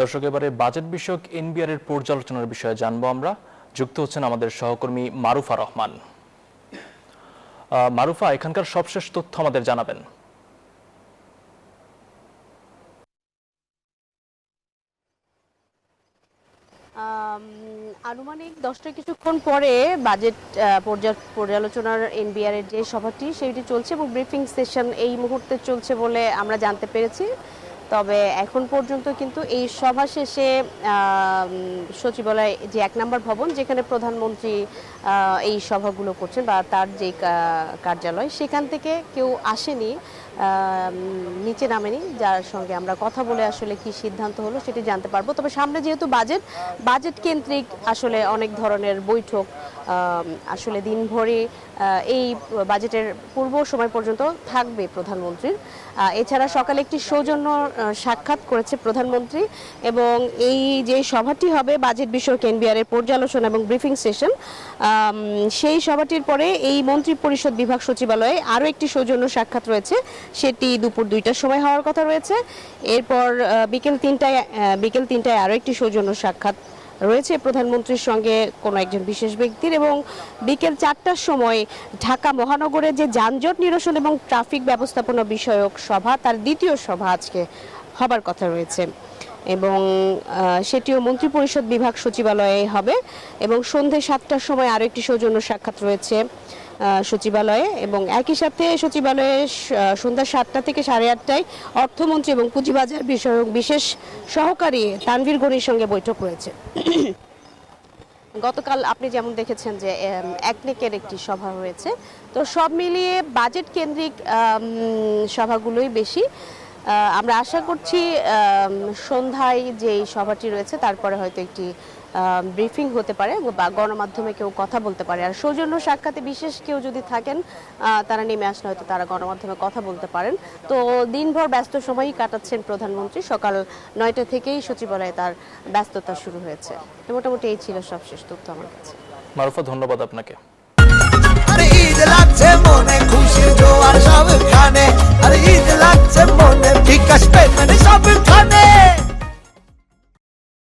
দর্শক, এবারে বাজেট বিষয়ক এনবিআর এর পর্যালোচনার বিষয়ে জানবো আমরা। যুক্ত হচ্ছেন আমাদের সহকর্মী মারুফা রহমান। মারুফা, এখানকার সবশেষ তথ্য আমাদের জানাবেন। আনুমানিক 10টা কিছুক্ষণ পরে বাজেট পর্যালোচনার এনবিআর এর যে সভাটি সেটি চলছে এবং ব্রিফিং সেশন এই মুহূর্তে চলছে বলে আমরা জানতে পেরেছি। তবে এখন পর্যন্ত কিন্তু এই সভা শেষে সচিবালয় যে 1 নম্বর ভবন যেখানে প্রধানমন্ত্রী এই সভাগুলো করছেন বা তার যে কার্যালয় সেখান থেকে কেউ আসেনি, নিচে নামেনি, যার সঙ্গে আমরা কথা বলে আসলে কি সিদ্ধান্ত হলো সেটি জানতে পারবো। তবে সামনে যেহেতু বাজেট কেন্দ্রিক আসলে অনেক ধরনের বৈঠক আসলে দিনভরে এই বাজেটের পূর্ব সময় পর্যন্ত থাকবে প্রধানমন্ত্রীর। এছাড়া সকালে একটি সৌজন্য সাক্ষাৎ করেছে প্রধানমন্ত্রী এবং এই যে সভাটি হবে বাজেট বিষয়ক এনবিআর এর পর্যালোচনা এবং ব্রিফিং সেশন, সেই সভাটির পরে এই মন্ত্রী পরিষদ বিভাগ সচিবালয়ে আরও একটি সৌজন্য সাক্ষাৎ রয়েছে, সেটি দুপুর 2টার সময় হওয়ার কথা রয়েছে। এরপর বিকেল 3টায় আরও একটি সৌজন্য সাক্ষাৎ রয়েছে প্রধানমন্ত্রীর সঙ্গে কোনো একজন বিশেষ ব্যক্তির, এবং বিকেল 4টার সময় ঢাকা মহানগরে যে যানজট নিরসন এবং ট্রাফিক ব্যবস্থাপনা বিষয়ক সভা, তার দ্বিতীয় সভা আজকে হবার কথা রয়েছে এবং সেটিও মন্ত্রী পরিষদ বিভাগ সচিবালয়ে হবে। এবং সন্ধ্যে 7টার সময় আরও একটি সৌজন্য সাক্ষাৎ রয়েছে সচিবালয়ে, এবং একই সাথে সচিবালয়ে সন্ধ্যা 7টা থেকে 8:30টায় অর্থমন্ত্রী এবং পুঁজিবাজার বিষয়ক বিশেষ সহকারী তানভীর গনির সঙ্গে বৈঠক রয়েছে। গতকাল আপনি যেমন দেখেছেন যে একনেকের একটি সভা হয়েছে। তো সব মিলিয়ে বাজেট কেন্দ্রিক সভাগুলোই বেশি। আমরা আশা করছি সন্ধ্যায় যে সভাটি রয়েছে তারপরে হয়তো একটি ব্রিফিং হতে পারে বা গণমাধ্যমে কেউ কথা বলতে পারে। আর সৌজন্য সাক্ষাতে বিশেষ কেউ যদি থাকেন তারা নেমে আসলে হয়তো তারা গণমাধ্যমে কথা বলতে পারেন। তো দিনভর ব্যস্ত সময়ই কাটাচ্ছেন প্রধানমন্ত্রী। সকাল 9টা থেকেই সচিবালয়ে তার ব্যস্ততা শুরু হয়েছে। মোটামুটি এই ছিল সবশেষ তথ্য আমার কাছে। মারুফা, ধন্যবাদ আপনাকে।